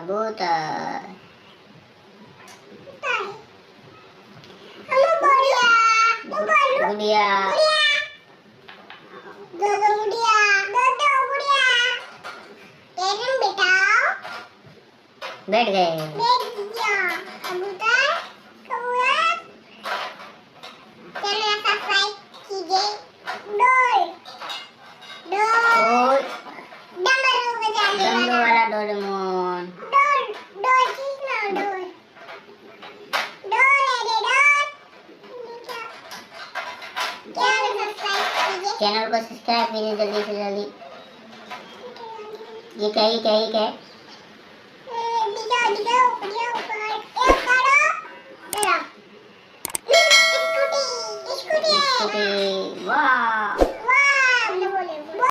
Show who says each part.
Speaker 1: कबूतर। गुड़िया। बैठ गए। डमरू वाला डोरेमोन। चैनल को सब्सक्राइब कीजिए जल्दी से जल्दी। ये क्या है, ये क्या है, ये क्या है? स्कूटी। वाह।